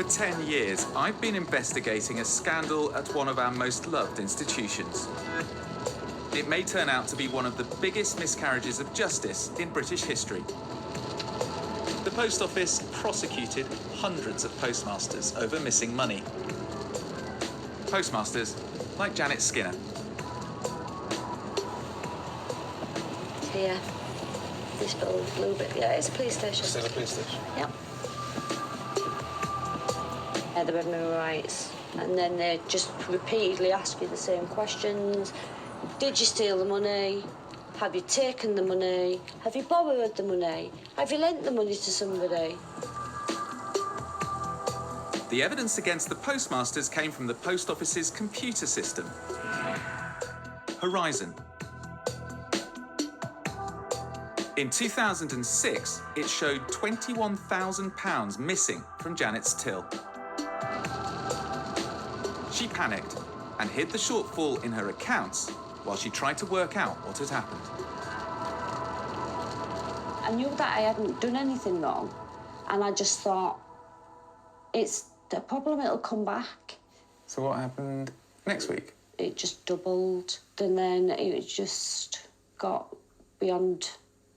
For 10 years, I've been investigating a scandal at one of our most loved institutions. It may turn out to be one of the biggest miscarriages of justice in British history. The Post Office prosecuted hundreds of postmasters over missing money. Postmasters like Janet Skinner. Here. This little blue bit. Yeah, it's a police station. Still a police station? Yep. Yeah, they read my rights. And then they just repeatedly ask you the same questions. Did you steal the money? Have you taken the money? Have you borrowed the money? Have you lent the money to somebody? The evidence against the postmasters came from the Post Office's computer system, Horizon. In 2006, it showed £21,000 missing from Janet's till. She panicked and hid the shortfall in her accounts while she tried to work out what had happened. I knew that I hadn't done anything wrong, and I just thought, it's the problem, it'll come back. So what happened next week? It just doubled, and then it just got beyond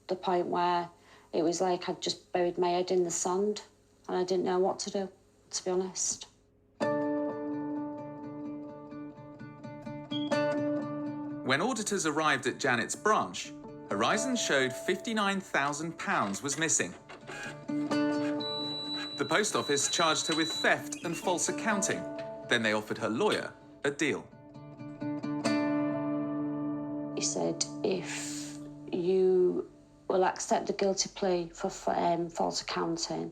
the point where it was like I'd just buried my head in the sand, and I didn't know what to do, to be honest. When auditors arrived at Janet's branch, Horizon showed £59,000 was missing. The Post Office charged her with theft and false accounting. Then they offered her lawyer a deal. He said, if you will accept the guilty plea for false accounting,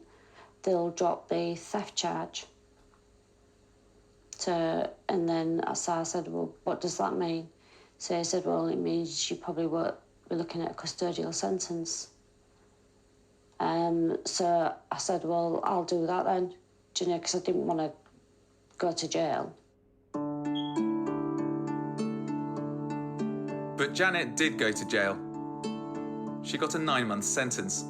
they'll drop the theft charge. And then I said, well, what does that mean? So he said, well, it means you probably won't be looking at a custodial sentence. So I said, well, I'll do that then, do you know, because I didn't want to go to jail. But Janet did go to jail. She got a 9-month sentence.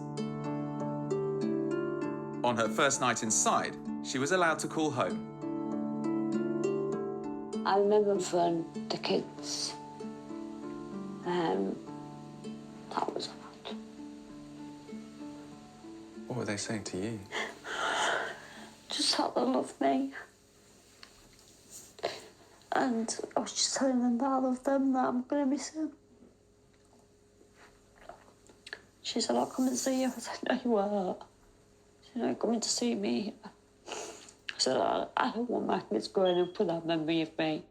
On her first night inside, she was allowed to call home. I remember from the kids. That was hard. What were they saying to you? Just that they loved me. And I was just telling them that I love them, that I'm going to miss them. She said, I'll come and see you. I said, no, you won't. She said, you're coming to see me. I said, I don't want my kids growing up with that memory of me.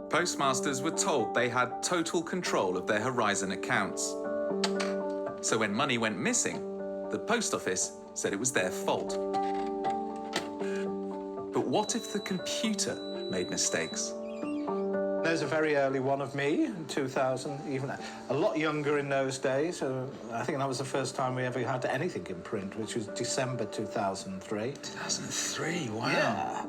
Postmasters were told they had total control of their Horizon accounts. So when money went missing, the Post Office said it was their fault. But what if the computer made mistakes? There's a very early one of me in 2000, even a lot younger in those days. I think that was the first time we ever had anything in print, which was December 2003. 2003, wow. Yeah.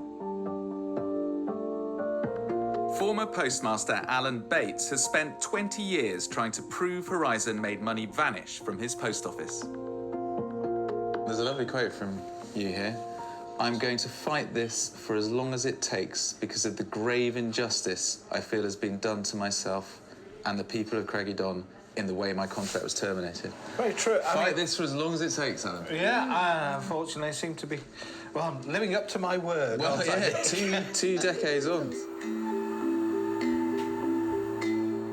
Former postmaster Alan Bates has spent 20 years trying to prove Horizon made money vanish from his post office. There's a lovely quote from you here. I'm going to fight this for as long as it takes because of the grave injustice I feel has been done to myself and the people of Craggy in the way my contract was terminated. Very true. Fight this for as long as it takes, Alan. Yeah, I unfortunately seem to be, well, I'm living up to my word. Well, yeah, two decades on.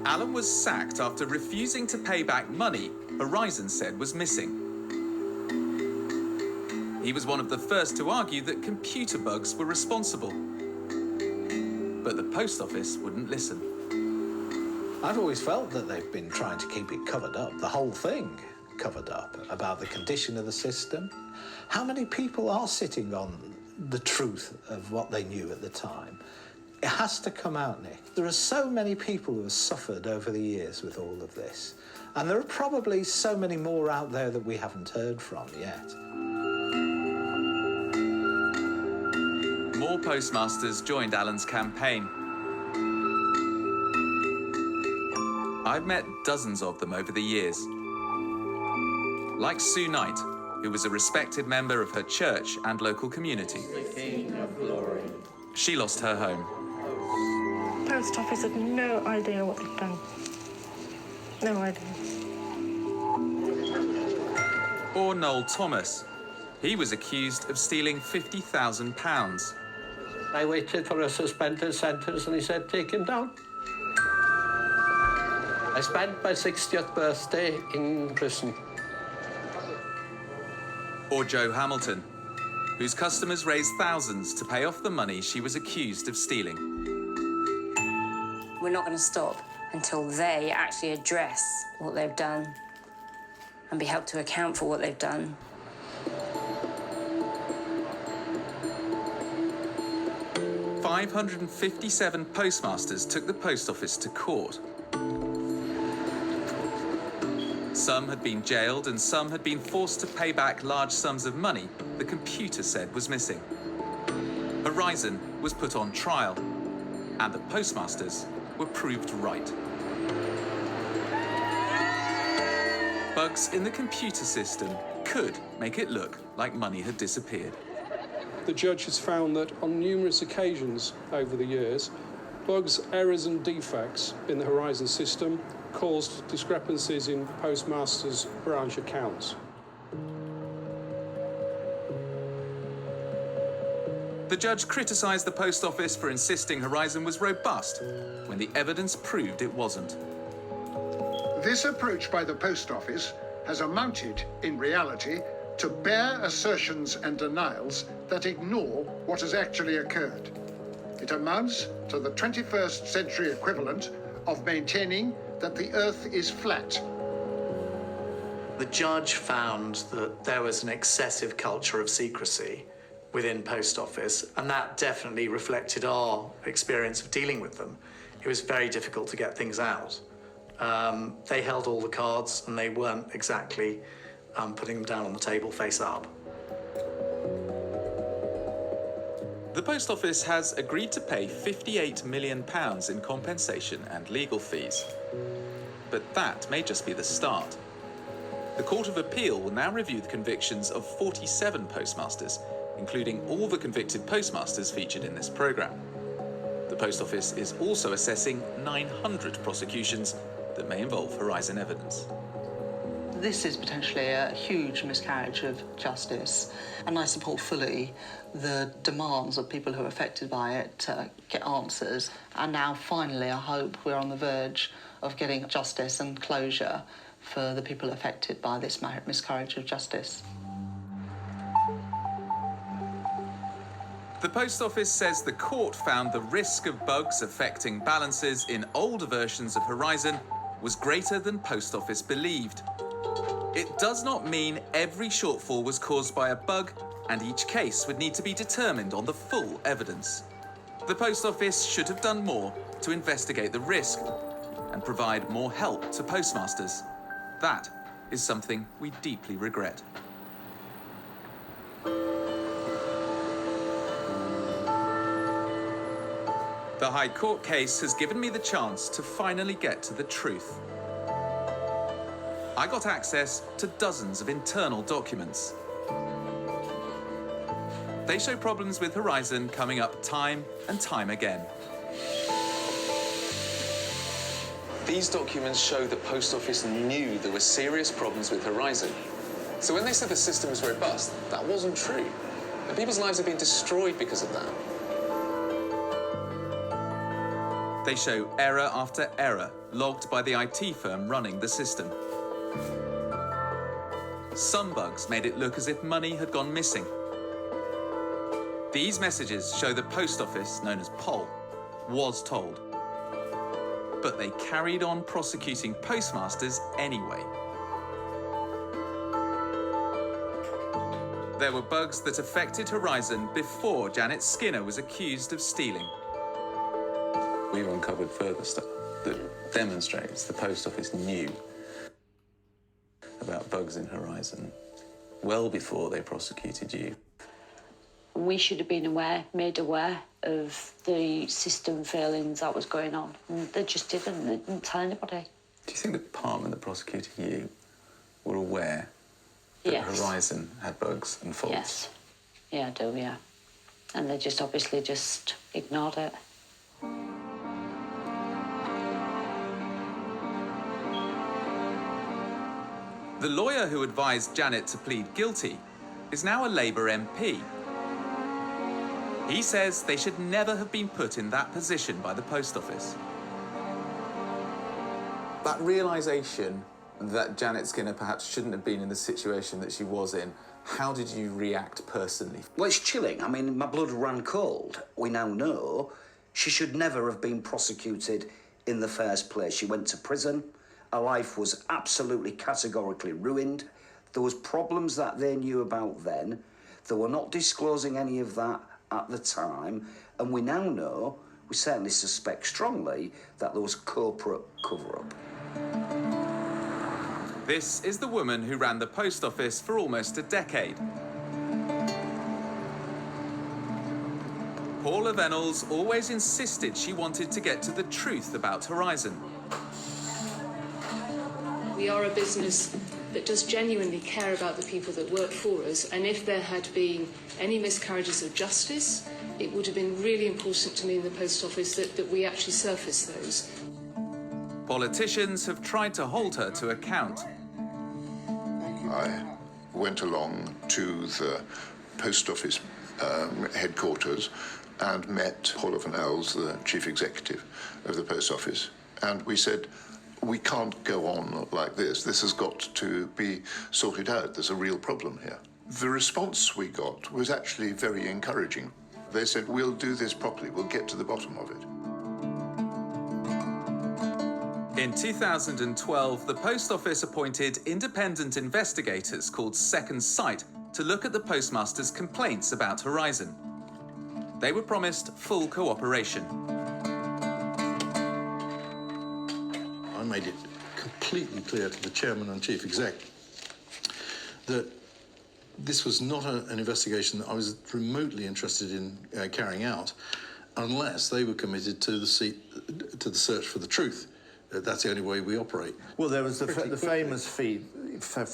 Alan was sacked after refusing to pay back money Horizon said was missing. He was one of the first to argue that computer bugs were responsible. But the Post Office wouldn't listen. I've always felt that they've been trying to keep it covered up, the whole thing covered up, about the condition of the system. How many people are sitting on the truth of what they knew at the time? It has to come out, Nick. There are so many people who have suffered over the years with all of this. And there are probably so many more out there that we haven't heard from yet. More postmasters joined Alan's campaign. I've met dozens of them over the years. Like Sue Knight, who was a respected member of her church and local community. She lost her home. Post office had no idea what they'd done. No idea. Or Noel Thomas. He was accused of stealing £50,000. I waited for a suspended sentence and he said, take him down. I spent my 60th birthday in prison. Or Jo Hamilton, whose customers raised thousands to pay off the money she was accused of stealing. We're not going to stop until they actually address what they've done and be held to account for what they've done. "557 postmasters took the post office to court. Some had been jailed and some had been forced to pay back large sums of money the computer said was missing. Horizon was put on trial, and the postmasters were proved right. Bugs in the computer system could make it look like money had disappeared. The judge has found that on numerous occasions over the years, bugs, errors and defects in the Horizon system caused discrepancies in postmasters' branch accounts. The judge criticised the post office for insisting Horizon was robust when the evidence proved it wasn't. This approach by the post office has amounted, in reality, to bare assertions and denials that ignore what has actually occurred. It amounts to the 21st century equivalent of maintaining that the Earth is flat. The judge found that there was an excessive culture of secrecy within Post Office, and that definitely reflected our experience of dealing with them. It was very difficult to get things out. They held all the cards, and they weren't exactly putting them down on the table face up. The Post Office has agreed to pay £58 million in compensation and legal fees. But that may just be the start. The Court of Appeal will now review the convictions of 47 postmasters, including all the convicted postmasters featured in this programme. The Post Office is also assessing 900 prosecutions that may involve Horizon evidence. This is potentially a huge miscarriage of justice, and I support fully the demands of people who are affected by it to get answers. And now, finally, I hope we're on the verge of getting justice and closure for the people affected by this miscarriage of justice. The Post Office says the court found the risk of bugs affecting balances in older versions of Horizon was greater than Post Office believed. It does not mean every shortfall was caused by a bug, and each case would need to be determined on the full evidence. The Post Office should have done more to investigate the risk and provide more help to postmasters. That is something we deeply regret. The High Court case has given me the chance to finally get to the truth. I got access to dozens of internal documents. They show problems with Horizon coming up time and time again. These documents show the Post Office knew there were serious problems with Horizon. So when they said the system was robust, that wasn't true. And people's lives have been destroyed because of that. They show error after error logged by the IT firm running the system. Some bugs made it look as if money had gone missing. These messages show the Post Office, known as POL, was told. But they carried on prosecuting postmasters anyway. There were bugs that affected Horizon before Janet Skinner was accused of stealing. We've uncovered further stuff that demonstrates the Post Office knew about bugs in Horizon well before they prosecuted you. We should have been made aware of the system failings that was going on. And they just didn't. They didn't tell anybody. Do you think the department that prosecuted you were aware that Yes. Horizon had bugs and faults? Yes. Yeah, I do, yeah. And they just obviously just ignored it. The lawyer who advised Janet to plead guilty is now a Labour MP. He says they should never have been put in that position by the Post Office. That realisation that Janet Skinner perhaps shouldn't have been in the situation that she was in, how did you react personally? Well, it's chilling. I mean, my blood ran cold. We now know she should never have been prosecuted in the first place. She went to prison. Her life was absolutely categorically ruined. There was problems that they knew about then. They were not disclosing any of that at the time. And we now know, we certainly suspect strongly, that there was corporate cover-up. This is the woman who ran the Post Office for almost a decade. Paula Venables always insisted she wanted to get to the truth about Horizon. We are a business that does genuinely care about the people that work for us, and if there had been any miscarriages of justice, it would have been really important to me in the Post Office that we actually surface those. Politicians have tried to hold her to account. I went along to the Post Office headquarters and met Paula Venables, the chief executive of the Post Office, and we said, we can't go on like this. This has got to be sorted out. There's a real problem here. The response we got was actually very encouraging. They said, we'll do this properly. We'll get to the bottom of it. In 2012, the Post Office appointed independent investigators called Second Sight to look at the postmasters' complaints about Horizon. They were promised full cooperation. I made it completely clear to the chairman and chief exec that this was not an investigation that I was remotely interested in carrying out unless they were committed to the search for the truth. That's the only way we operate. Well, there was the famous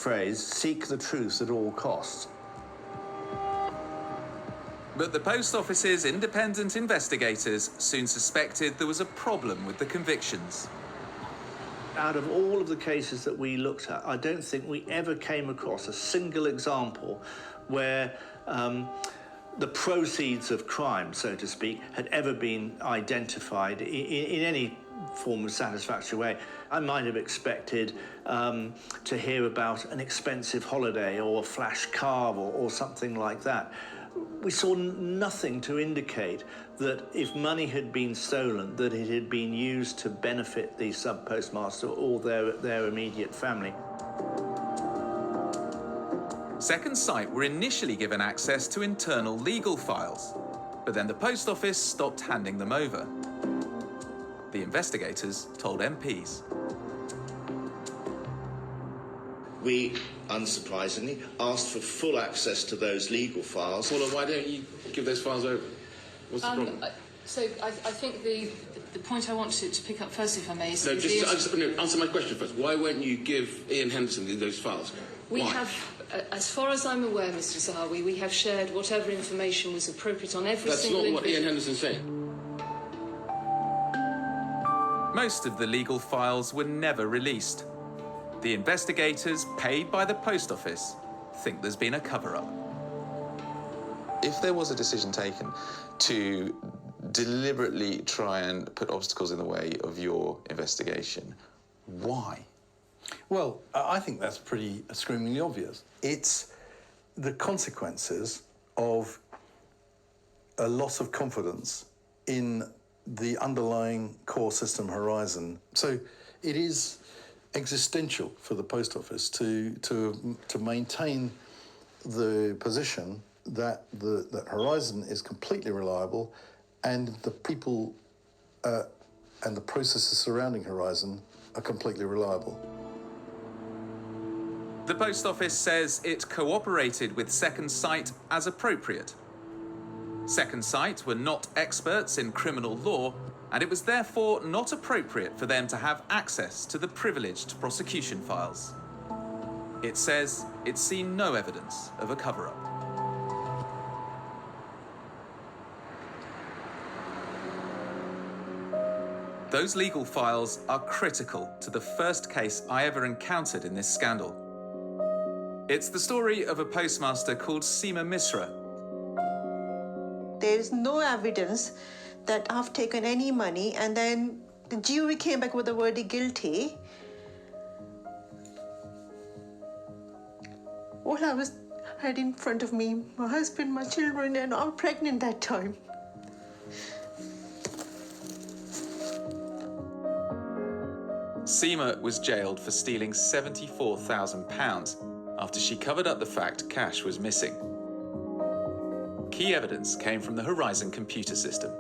phrase, seek the truth at all costs. But the Post Office's independent investigators soon suspected there was a problem with the convictions. Out of all of the cases that we looked at, I don't think we ever came across a single example where the proceeds of crime, so to speak, had ever been identified in any form of satisfactory way. I might have expected to hear about an expensive holiday or a flash car or something like that. We saw nothing to indicate that if money had been stolen, that it had been used to benefit the sub-postmaster or their immediate family. Second Sight were initially given access to internal legal files, but then the Post Office stopped handing them over. The investigators told MPs. We, unsurprisingly, asked for full access to those legal files. Paula, why don't you give those files over? What's the problem? So I think the point I want to pick up first, if I may, is... No, answer my question first. Why won't you give Ian Henderson those files? We have, as far as I'm aware, Mr Zahawi, we have shared whatever information was appropriate on every single... That's not what Ian Henderson's saying. Most of the legal files were never released. The investigators, paid by the Post Office, think there's been a cover-up. If there was a decision taken to deliberately try and put obstacles in the way of your investigation, why? Well, I think that's pretty screamingly obvious. It's the consequences of a loss of confidence in the underlying core system Horizon. So it is existential for the Post Office to maintain the position that that Horizon is completely reliable, and the people and the processes surrounding Horizon are completely reliable. The Post Office says it cooperated with Second Sight as appropriate. Second Sight were not experts in criminal law, and it was therefore not appropriate for them to have access to the privileged prosecution files. It says it's seen no evidence of a cover-up. Those legal files are critical to the first case I ever encountered in this scandal. It's the story of a postmaster called Seema Misra. There is no evidence that I've taken any money, and then the jury came back with the verdict guilty. All I had in front of me, my husband, my children, and I'm pregnant that time. Seema was jailed for stealing £74,000 after she covered up the fact cash was missing. Key evidence came from the Horizon computer system.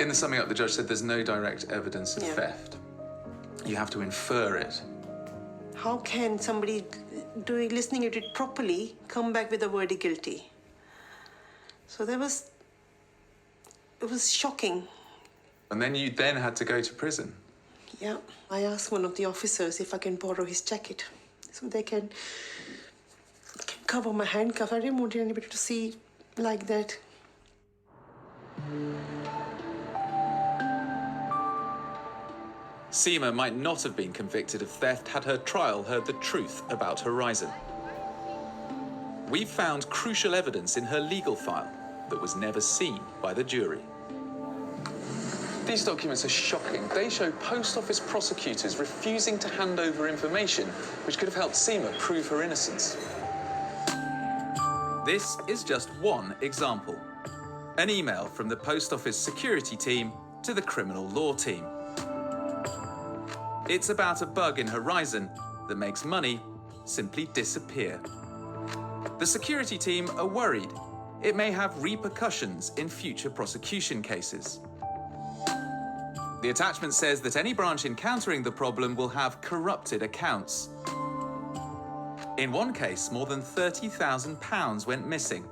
In the summing up, the judge said there's no direct evidence of theft. You have to infer it. How can somebody listening to it properly come back with a verdict guilty? So it was shocking. And then you had to go to prison. Yeah, I asked one of the officers if I can borrow his jacket so they can cover my handcuff. I didn't want anybody to see like that. Seema might not have been convicted of theft had her trial heard the truth about Horizon. We've found crucial evidence in her legal file that was never seen by the jury. These documents are shocking. They show post office prosecutors refusing to hand over information which could have helped Seema prove her innocence. This is just one example. An email from the post office security team to the criminal law team. It's about a bug in Horizon that makes money simply disappear. The security team are worried it may have repercussions in future prosecution cases. The attachment says that any branch encountering the problem will have corrupted accounts. In one case, more than £30,000 went missing.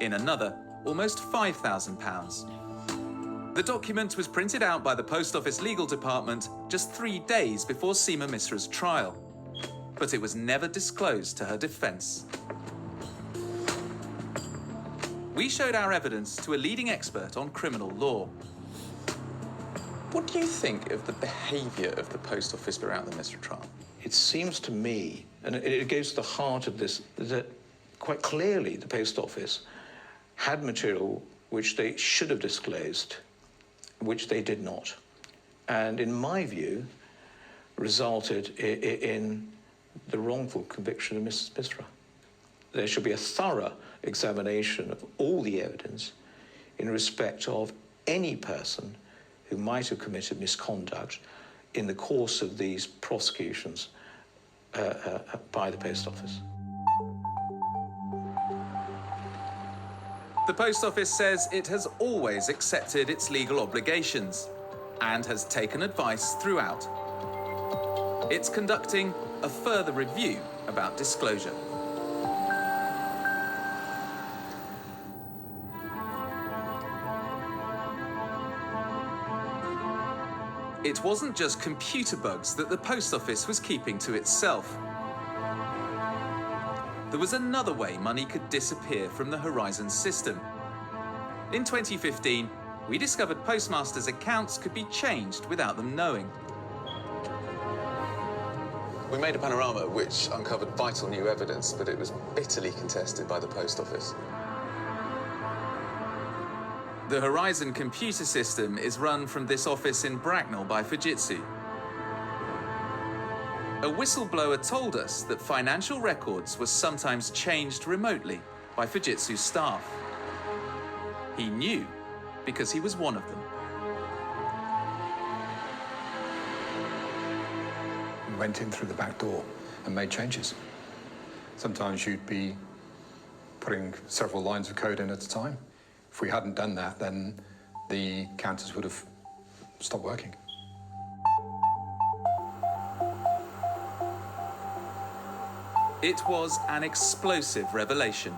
In another, almost £5,000. The document was printed out by the Post Office Legal Department just 3 days before Seema Misra's trial. But it was never disclosed to her defence. We showed our evidence to a leading expert on criminal law. What do you think of the behaviour of the Post Office throughout the Misra trial? It seems to me, and it goes to the heart of this, that quite clearly the Post Office had material which they should have disclosed, which they did not. And in my view, resulted in the wrongful conviction of Mrs. Misra. There should be a thorough examination of all the evidence in respect of any person who might have committed misconduct in the course of these prosecutions by the Post Office. The Post Office says it has always accepted its legal obligations and has taken advice throughout. It's conducting a further review about disclosure. It wasn't just computer bugs that the Post Office was keeping to itself. There was another way money could disappear from the Horizon system. In 2015, we discovered postmasters' accounts could be changed without them knowing. We made a panorama which uncovered vital new evidence, but it was bitterly contested by the Post Office. The Horizon computer system is run from this office in Bracknell by Fujitsu. A whistleblower told us that financial records were sometimes changed remotely by Fujitsu staff. He knew because he was one of them. We went in through the back door and made changes. Sometimes you'd be putting several lines of code in at a time. If we hadn't done that, then the counters would have stopped working. It was an explosive revelation.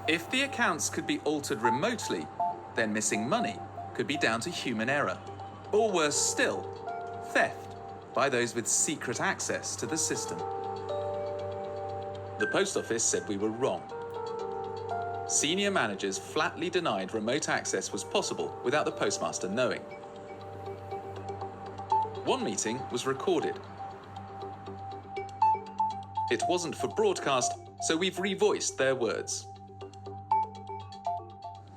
If the accounts could be altered remotely, then missing money could be down to human error. Or worse still, theft. by those with secret access to the system. The Post Office said we were wrong. Senior managers flatly denied remote access was possible without the postmaster knowing. One meeting was recorded. It wasn't for broadcast, so we've revoiced their words.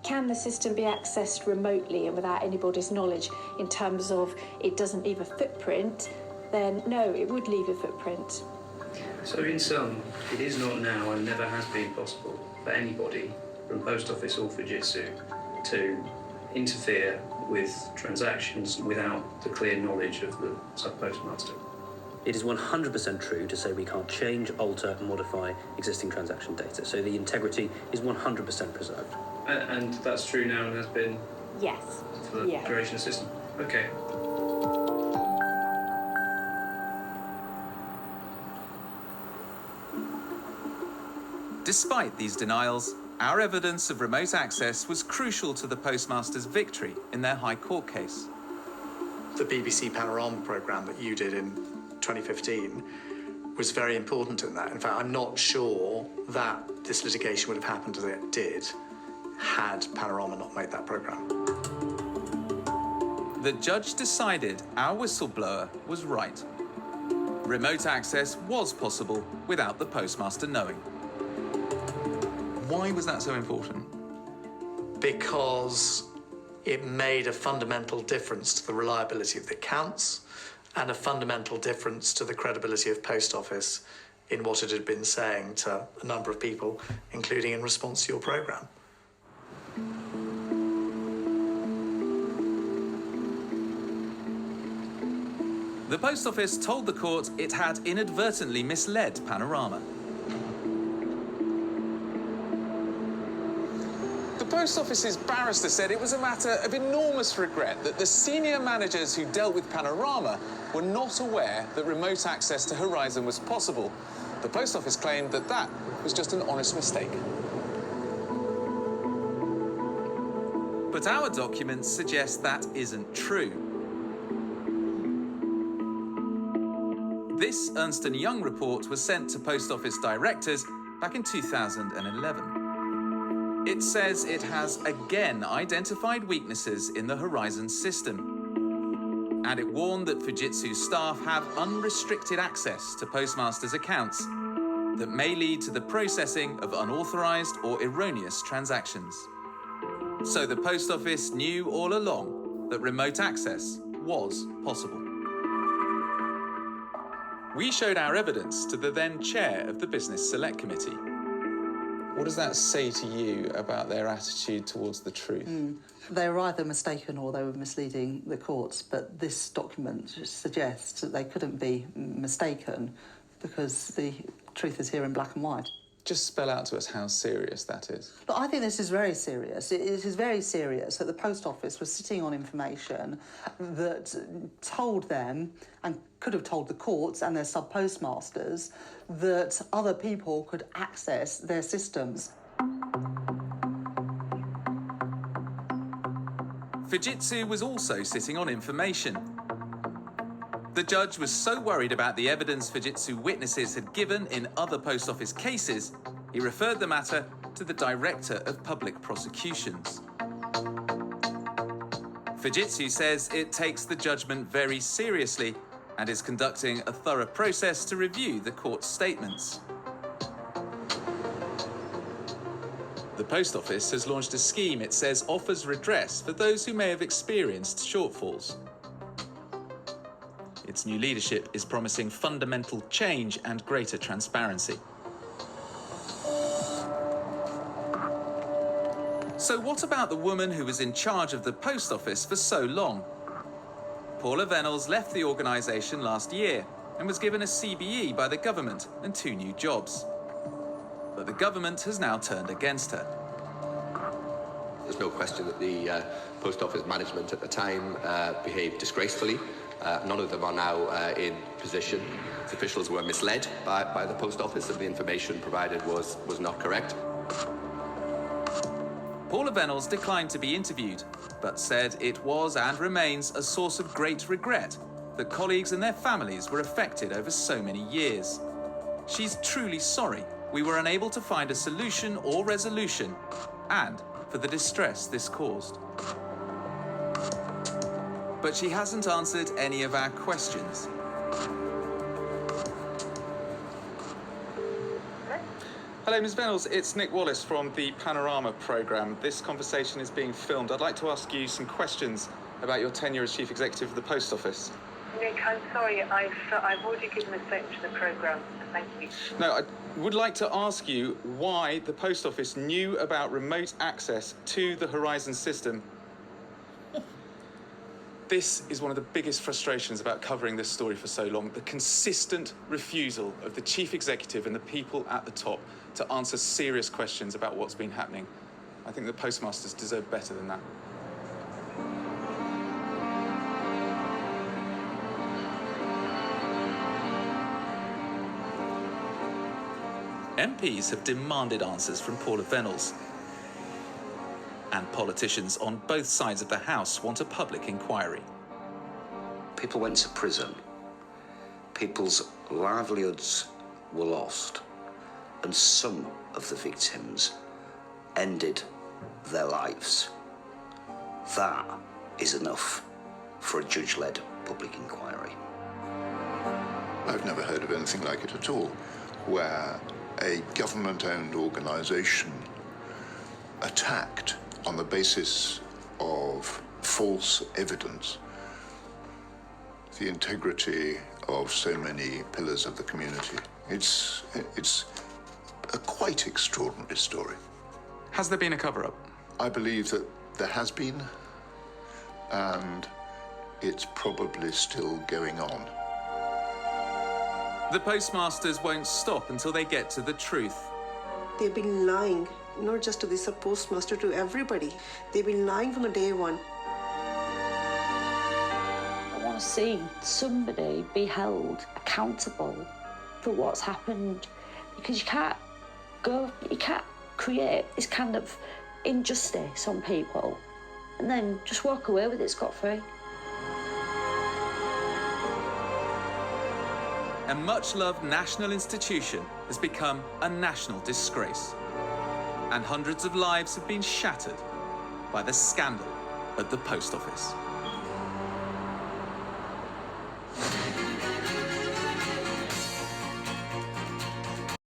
Can the system be accessed remotely and without anybody's knowledge in terms of it doesn't leave a footprint? Then no, it would leave a footprint. So in sum, it is not now and never has been possible for anybody from Post Office or Fujitsu to interfere with transactions without the clear knowledge of the sub-postmaster. It is 100% true to say we can't change, alter and modify existing transaction data. So the integrity is 100% preserved. And that's true now and has been? Yes. For the duration of the system? Okay. Despite these denials, our evidence of remote access was crucial to the postmasters' victory in their High Court case. The BBC Panorama programme that you did in 2015 was very important in that. In fact, I'm not sure that this litigation would have happened as it did had Panorama not made that programme. The judge decided our whistleblower was right. Remote access was possible without the postmaster knowing. Why was that so important? Because it made a fundamental difference to the reliability of the accounts and a fundamental difference to the credibility of Post Office in what it had been saying to a number of people, including in response to your programme. The Post Office told the court it had inadvertently misled Panorama. The Post Office's barrister said it was a matter of enormous regret that the senior managers who dealt with Panorama were not aware that remote access to Horizon was possible. The Post Office claimed that that was just an honest mistake. But our documents suggest that isn't true. This Ernst & Young report was sent to Post Office directors back in 2011. It says it has again identified weaknesses in the Horizon system. And it warned that Fujitsu staff have unrestricted access to postmasters' accounts that may lead to the processing of unauthorized or erroneous transactions. So the Post Office knew all along that remote access was possible. We showed our evidence to the then chair of the Business Select Committee. What does that say to you about their attitude towards the truth? They were either mistaken or they were misleading the courts, but this document suggests that they couldn't be mistaken because the truth is here in black and white. Just spell out to us how serious that is. But I think this is very serious. It is very serious that the Post Office was sitting on information that told them, and could have told the courts and their sub-postmasters, that other people could access their systems. Fujitsu was also sitting on information. The judge was so worried about the evidence Fujitsu witnesses had given in other Post Office cases, he referred the matter to the Director of Public Prosecutions. Fujitsu says it takes the judgment very seriously and is conducting a thorough process to review the court's statements. The Post Office has launched a scheme it says offers redress for those who may have experienced shortfalls. Its new leadership is promising fundamental change and greater transparency. So what about the woman who was in charge of the Post Office for so long? Paula Venables left the organisation last year and was given a CBE by the government and 2 new jobs. But the government has now turned against her. There's no question that the Post Office management at the time behaved disgracefully. None of them are now in position. The officials were misled by the Post Office and the information provided was not correct. Paula Venables declined to be interviewed, but said it was and remains a source of great regret that colleagues and their families were affected over so many years. She's truly sorry we were unable to find a solution or resolution, and for the distress this caused. But she hasn't answered any of our questions. Hello, Ms. Venables. It's Nick Wallis from the Panorama programme. This conversation is being filmed. I'd like to ask you some questions about your tenure as Chief Executive of the Post Office. Nick, I'm sorry. I've already given a statement to the programme. Thank you. No, I would like to ask you why the Post Office knew about remote access to the Horizon system. This is one of the biggest frustrations about covering this story for so long, the consistent refusal of the Chief Executive and the people at the top to answer serious questions about what's been happening. I think the Postmasters deserve better than that. MPs have demanded answers from Paula Venables. And politicians on both sides of the House want a public inquiry. People went to prison. People's livelihoods were lost. And some of the victims ended their lives. That is enough for a judge-led public inquiry. I've never heard of anything like it at all, where a government-owned organisation attacked on the basis of false evidence the integrity of so many pillars of the community. It's a quite extraordinary story. Has there been a cover-up? I believe that there has been, and it's probably still going on. The Postmasters won't stop until they get to the truth. They've been lying, not just to this postmaster, to everybody. They've been lying from the day one. I want to see somebody be held accountable for what's happened, because you can't create this kind of injustice on people and then just walk away with it scot-free. A much-loved national institution has become a national disgrace. And hundreds of lives have been shattered by the scandal at the Post Office.